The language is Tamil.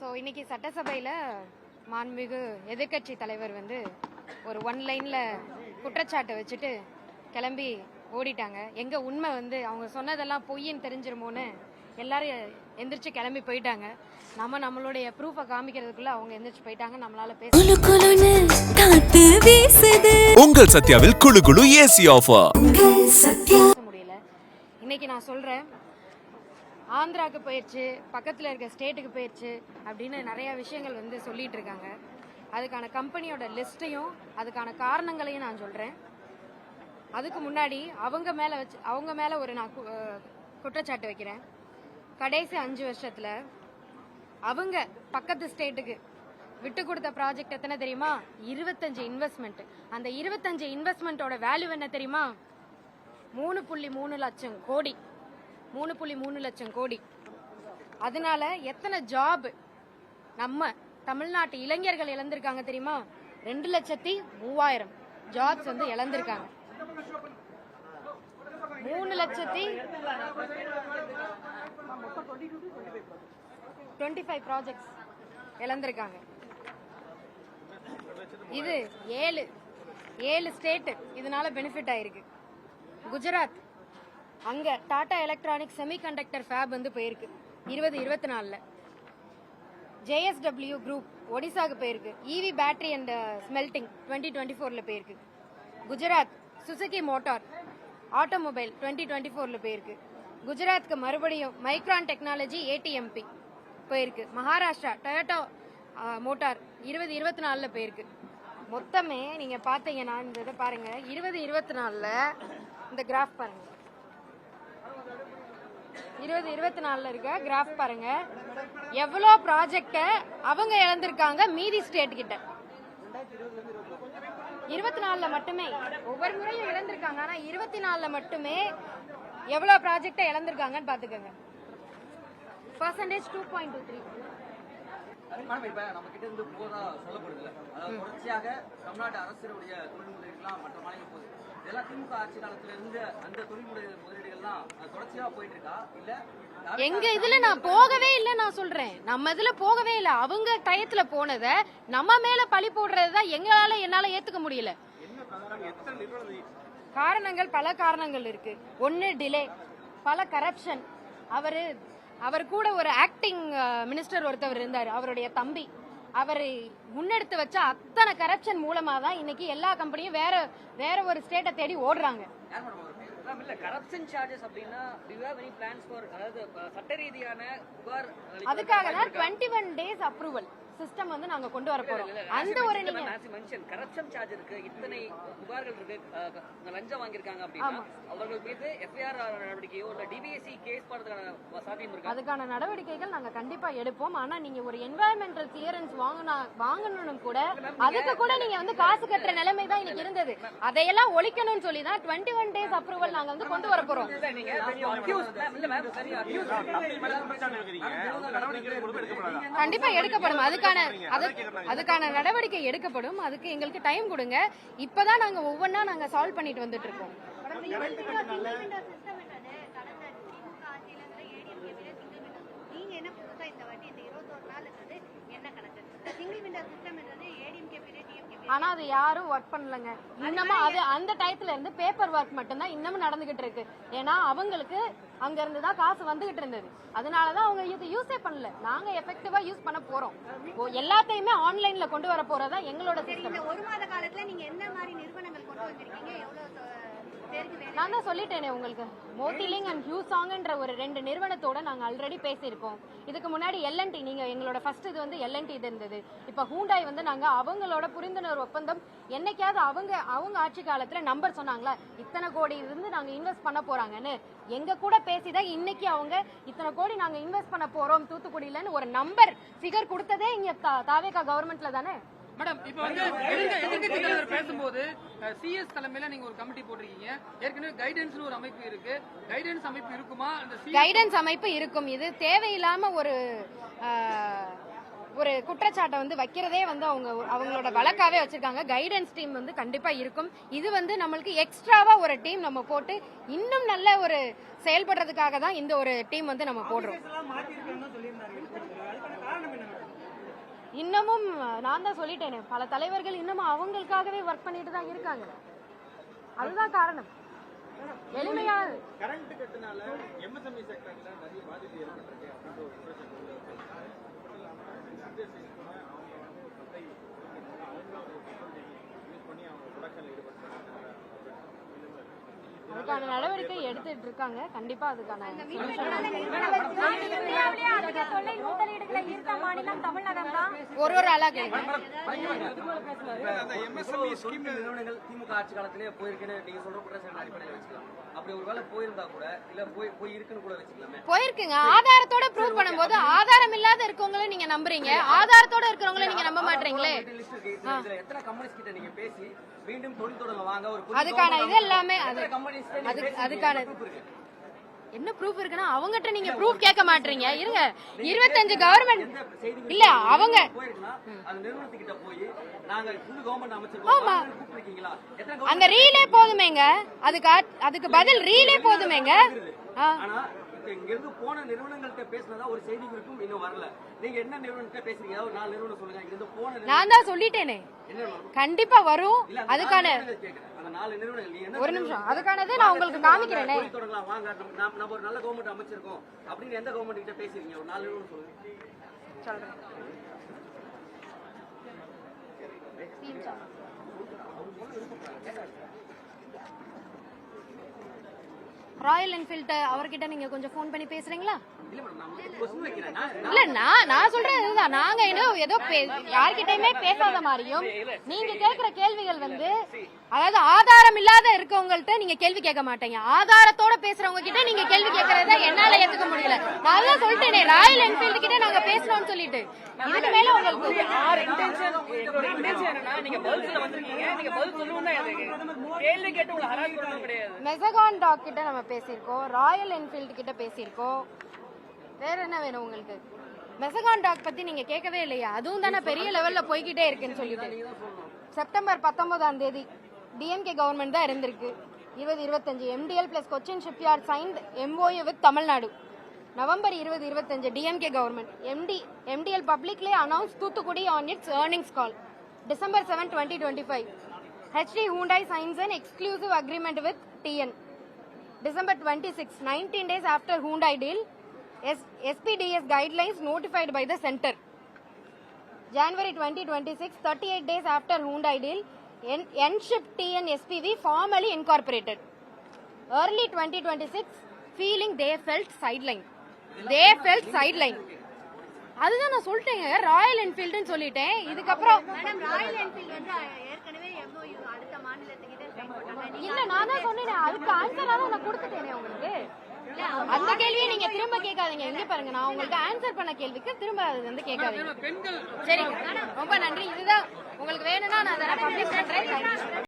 ஸோ இன்னைக்கு சட்டசபையில் மாண்புமிகு எதிர்கட்சி தலைவர் வந்து ஒரு ஒன் லைனில் குற்றச்சாட்டை வச்சுட்டு கிளம்பி ஓடிட்டாங்க. எங்கே உண்மை வந்து அவங்க சொன்னதெல்லாம் பொய்ன்னு தெரிஞ்சிருமோன்னு எல்லாரும் எந்திரிச்சு கிளம்பி போயிட்டாங்க. நம்மளுடைய ப்ரூஃபை காமிக்கிறதுக்குள்ள அவங்க எந்திரிச்சு போயிட்டாங்க. நம்மளால பேச உங்கள் சத்யாவில் குளு குளு ஏசி ஆஃபர் முடியல. இன்னைக்கு நான் சொல்றேன், ஆந்திராவுக்கு போயிடுச்சு, பக்கத்தில் இருக்க ஸ்டேட்டுக்கு போயிடுச்சு அப்படின்னு நிறைய விஷயங்கள் வந்து சொல்லிட்டு இருக்காங்க. அதுக்கான கம்பெனியோட லிஸ்ட்டையும் அதுக்கான காரணங்களையும் நான் சொல்றேன். அதுக்கு முன்னாடி அவங்க மேல ஒரு நான் குற்றச்சாட்டு வைக்கிறேன். கடைசி 5 வருஷத்துல அவங்க பக்கத்து ஸ்டேட்டுக்கு விட்டு கொடுத்த ப்ராஜெக்ட் எத்தனை தெரியுமா? 25 இன்வெஸ்ட்மெண்ட். அந்த 25 இன்வெஸ்ட்மெண்ட்டோட வேல்யூ என்ன தெரியுமா? 3.3 லட்சம் கோடி. 3.3 லட்சம் கோடி. அதனால எத்தனை ஜாப் நம்ம தமிழ்நாட்டு இளைஞர்கள் இழந்திருக்காங்க தெரியுமா? 2,03,000 ஜாப்ஸ் வந்து இழந்திருக்காங்க. 3,25 ப்ராஜெக்ட்ஸ் இழந்திருக்காங்க. இது 7 ஸ்டேட் இதனால பெனிஃபிட் ஆயிருக்கு. குஜராத், அங்க டாடா எலக்ட்ரானிக் செமிகண்டக்டர் ஃபேப் வந்து போயிருக்கு 2024. JSW குரூப் ஒடிசாக்கு போயிருக்கு. EV பேட்டரி அண்ட் ஸ்மெல்டிங் 2024ல போயிருக்கு. குஜராத் சுசுகி மோட்டார் ஆட்டோமொபைல் 2024ல போயிருக்கு. குஜராத்துக்கு மறுபடியும் மைக்ரான் டெக்னாலஜி ATMP போயிருக்கு. மகாராஷ்டிரா டொயோட்டோ மோட்டார் 2024ல போயிருக்கு. மொத்தமே நீங்க பாத்தீங்கன்னா இந்த இதை பாருங்க, 2024ல இந்த கிராஃப் பாருங்க, 2024ல இருக்க கிராஃப் பாருங்க, எவ்வளோ ப்ராஜெக்ட அவங்க இழந்திருக்காங்க மீதி ஸ்டேட் கிட்ட. 24ல மட்டுமே ஒவ்வொரு முறையும் இழந்திருக்காங்க. ஆனா 24ல மட்டுமே எவ்வளவு ப்ராஜெக்ட இழந்திருக்காங்கன்னு பாத்துக்கோங்க. பர்சன்டேஜ் 2.23. இப்ப நம்ம கிட்ட இருந்து போதா சொல்லப்படுது, அதாவது தொடர்ச்சியாக தமிழ்நாடு அரசுடைய தொழில் முதலீடுகள்லாம் மற்ற மாநிலம் போகுது. இதெல்லாம் திமுக ஆட்சி காலத்துல இருந்து அந்த தொழில் முதலீடுகள்லாம் தொடர்ச்சியா போயிட்டு இருக்கா? இல்ல எங்க இதுல நான் போகவே இல்லை. நான் சொல்றேன், நம்ம இதுல போகவே இல்லை. அவங்க டயத்துல போனத நம்ம மேல பழி போடுறதுதான் என்னால ஏத்துக்க முடியல. காரணங்கள், பல காரணங்கள் இருக்கு. ஒன்னு டிலே, பல கரப்ஷன். அவர் கூட ஒரு ஆக்டிங் மினிஸ்டர் ஒருத்தவர் இருந்தார், அவருடைய தம்பி. அவர் முன்னெடுத்து வச்ச அத்தனை கரப்ஷன் மூலமா தான் இன்னைக்கு எல்லா கம்பெனியும் வேற ஒரு ஸ்டேட்டை தேடி ஓடுறாங்க. அதுக்காக தான் 21 days அப்ரூவல் சிஸ்டம் வந்து நாங்க கொண்டு வர போறோம். அந்த ஒரு நீங்க கரப்ஷன் சார்ஜ் இருக்கு, இத்தனை புகார்கள் இருக்கு, லஞ்சம் வாங்கிருக்காங்க அப்படினா அவர்கள் மீது எஃப்ஐஆர் நடவடிக்கையோ இல்ல டிபிஎஸ்சி கேஸ் போடுறதுக்கான சாத்தியம் இருக்கு. அதுக்கான நடவடிக்கைகள் நாங்க கண்டிப்பா எடுப்போம். ஆனா நீங்க ஒரு என்வாயரன்மெண்டல் கிளியரன்ஸ் வாங்கணும் கூட, அதுக்கு கூட நீங்க வந்து காசு கட்டுற நிலைமை தான் இன்னைக்கு இருந்தது. அதையெல்லாம் ஒழிக்கணும்னு சொல்லி தான் 21 days அப்ரூவல் நாங்க வந்து கொண்டு வர போறோம். கண்டிப்பா எடுக்கப்படும். அதுக்கான நடவடிக்கை எடுக்கப்படும். அதுக்கு எங்களுக்கு டைம் கொடுங்க. இப்பதான் நாங்க ஒவ்வொன்னா நாங்க சால்வ் பண்ணிட்டு வந்துட்டு இருக்கோம். ஆனா அது யாரும் ஒர்க் பண்ணலங்க. இன்னமும் அது அந்த டயத்துல இருந்து பேப்பர் ஒர்க் மட்டும்தான் இன்னமும் நடந்துகிட்டு இருக்கு. ஏன்னா அவங்களுக்கு அங்க இருந்துதான் காசு வந்துகிட்டு இருந்தது. அதனாலதான் அவங்க இது யூஸே பண்ணல. நாங்க எஃபெக்டிவா யூஸ் பண்ண போறோம். எல்லாத்தையுமே ஆன்லைன்ல கொண்டு வர போறதா எங்களோட சிஸ்டம். ஒரு மாத காலத்துல நீங்க என்ன மாதிரி நிறுவனங்கள் கொண்டு வந்திருக்கீங்க? நான் தான் சொல்லிட்டேனே உங்களுக்கு, மோத்திலிங் அண்ட் ஹியூசாங்ன்ற ஒரு 2 நிறுவனத்தோட நாங்க ஆல்ரெடி பேசியிருக்கோம். இதுக்கு முன்னாடி LNT, நீங்க எங்களோட ஃபர்ஸ்ட் இது வந்து LNT இது இருந்தது. இப்ப ஹூண்டாய் வந்து நாங்க அவங்களோட புரிந்துணர்வு ஒப்பந்தம் என்னைக்காவது அவங்க ஆட்சி காலத்துல நம்பர் சொன்னாங்களா இத்தனை கோடி இருந்து நாங்க இன்வெஸ்ட் பண்ண போறாங்கன்னு? எங்க கூட பேசிதான் இன்னைக்கு அவங்க இத்தனை கோடி நாங்க இன்வெஸ்ட் பண்ண போறோம் தூத்துக்குடியிலன்னு ஒரு நம்பர் ஃபிகர் கொடுத்ததே இங்க தாவேகா கவர்மெண்ட்ல தானே. மேடம், இப்ப வந்து எதிர்க்கட்சி தலைவர் பேசும்போது CS தலைமையில நீங்க ஒரு கமிட்டி போட்டிருக்கீங்க. ஏற்கனவே கைடன்ஸ் ஒரு அமைப்பு இருக்கு. கைடன்ஸ் அமைப்பு இருக்குமா? அந்த கைடன்ஸ் அமைப்பு இருக்கும். இது தேவையில்லாம ஒரு குற்றச்சாட்டை வந்து வைக்கிறதே வந்து அவங்களோட வழக்காவே வச்சிருக்காங்க. கைடன்ஸ் டீம் வந்து கண்டிப்பா இருக்கும். இது வந்து நம்மளுக்கு எக்ஸ்ட்ராவா ஒரு டீம் நம்ம போட்டு இன்னும் நல்ல ஒரு செயல்படுறதுக்காக தான் இந்த ஒரு டீம் வந்து நம்ம போடுறோம். இன்னமும் நான் தான் சொல்லிட்டேனே, பல தலைவர்கள் இன்னமும் அவங்களுக்காகவே ஒர்க் பண்ணிட்டு தான் இருக்காங்க. அதுதான் காரணம். எளிமையா கரண்ட் கட்டுனால எம்எஸ்எம்இ செக்டர்ல நிறைய பாதிப்பு ஏற்பட்டிருக்கு அப்படின்ற ஒரு குற்றச்சாட்டு யூஸ் பண்ணி அவங்க ப்ரொடக்ஷன்ல ஈடுபடுறாங்க. அதுக்கான நடவடிக்கை எடுத்துட்டு இருக்காங்க. கண்டிப்பா அதுக்கான ஒரு ஆளா கேட்க நிறுவனங்கள் திமுக ஆட்சி காலத்திலே போயிருக்குன்னு நீங்க சொல்ற குற்றச்சாட்டு அடிப்படையில் வச்சுக்கலாம். அப்படி ஒருவேளை போயிருந்தா கூட இல்ல போய் இருக்குன்னு கூட வச்சுக்கலாமே. போயிருக்குங்க. ஆதாரத்தோட ப்ரூவ் பண்ணும்போது ஆதாரம் இல்லாத இருக்கவங்கள நீங்க நம்புறீங்க, ஆதாரத்தோட இருக்கிறவங்கள நீங்க நம்ப மாட்டீங்களே. இதுல எத்தனை கம்பெனிஸ் கிட்ட நீங்க பேசி மீண்டும் தொழில் தொடங்க வாங்க ஒரு அதுக்கான இது எல்லாமே அதுக்கான இருக்கு. என்ன ப்ரூஃப் இருக்குன்னா அவங்ககிட்ட நீங்க ப்ரூஃப் கேட்க மாட்டீங்க. இருங்க, 25 கவர்மெண்ட் இல்ல அவங்க அந்த நிறுவனத்துக்கிட்ட போய் நாங்க புது கவர்மெண்ட் அமைச்சிருக்கோம் கூப்பிட்டுருக்கீங்களா? அந்த ரீலே போதுமேங்க, அதுக்கு பதில் ரீலே போதுமேங்க. ஆனா இங்க இருந்து போன நிறுவனங்கள்ட்ட பேசினதா ஒரு செய்தி குறிப்பும் இன்னும் வரல. நீங்க என்ன நிறுவனத்தை பேசுறீங்க? ஒரு 4 நிறுவனம் சொல்லுங்க. இங்க இருந்து போன நான் தான் சொல்லிட்டேனே, கண்டிப்பா வரும். அதுக்கான அந்த 4 நிறுவனங்கள் நீங்க என்ன ஒரு நிமிஷம், அதுக்கானது நான் உங்களுக்கு காமிக்கிறேனே. தொடங்கலாம் வாங்க, நம்ம ஒரு நல்ல கவர்மெண்ட் அமைச்சிருக்கோம் அப்படின்னு எந்த கவர்மெண்ட் கிட்ட பேசுறீங்க? ஒரு 4 நிறுவனம் சொல்லுங்க. ராயல் என்ஃபீல்ட் அவர்கிட்ட நீங்க கொஞ்சம் ஃபோன் பண்ணி பேசுறீங்களா? இல்ல நான் சொல்றேன் இதுதான். நாங்க ஏதோ யார்கிட்டயுமே பேசாத மாதிரியும் நீங்க கேக்குற கேள்விகள் வந்து, அதாவது ஆதாரம் இல்லாத இருக்கவங்கள்ட்ட நீங்க கேள்வி கேட்க மாட்டீங்க, ஆதாரத்தோட பேசுறவங்க கிட்ட நீங்க கேள்வி கேட்கறத என்னால ஏத்துக்க முடியல. நான் தான் சொல்லிட்டேனே, ராயல் என்ஃபீல்ட் கிட்ட நாங்க பேசுறோம்னு சொல்லிட்டு. இதுக்கு மேல உங்களுக்கு மெசகான் டாக் கிட்ட நம்ம பேசியிருக்கோம், ராயல் என்ஃபீல்ட் கிட்ட பேசியிருக்கோம். வேற என்ன வேணும் உங்களுக்கு? மெசகான் டாக் பத்தி நீங்க கேட்கவே இல்லையா? அதுவும் தானே பெரிய லெவல்ல போய்கிட்டே இருக்குன்னு சொல்லிட்டு. செப்டம்பர் 19ஆம் தேதி டிஎம்கே கவர்மெண்ட் தான் இருந்திருக்கு. 2025 MDL plus Cochin Shipyard signed MOU with Tamil Nadu. November 2025 DMK government MDL publicly announced Thuthukudi on its earnings call. December 7, 2025 HD Hyundai signs an exclusive agreement with TN. December 26, 19 days after Hyundai deal, SPDS guidelines notified by the center. January 2026, 38 days after Hyundai deal, N-Ship TN SPV formally incorporated. Early 2026, feeling they felt sideline. அதுதான் நான் சொல்லிட்டேங்க, ராயல் என்ஃபீல்டுன்னு சொல்லிட்டேன். இதுக்கப்புறம் மேடம் ராயல் என்ஃபீல்ட் வந்து ஏற்கனவே MOU அடுத்த மாநிலத்துக்கிட்ட சைன் பண்ணாங்க. இல்ல நான் தான் சொன்னேன், அதுக்கு ஆன்சரா தான் நான் கொடுத்துட்டேனே உங்களுக்கு. அந்த கேள்வியை நீங்க திரும்ப கேட்காதீங்க. இங்க பாருங்க, நான் உங்களுக்கு ஆன்சர் பண்ண கேள்விக்கு திரும்ப அது வந்து கேட்காதீங்க. சரி, ரொம்ப நன்றி. இதுதான் உங்களுக்கு வேணும்னா நான் அதை பப்ளிஷ் பண்றேன்.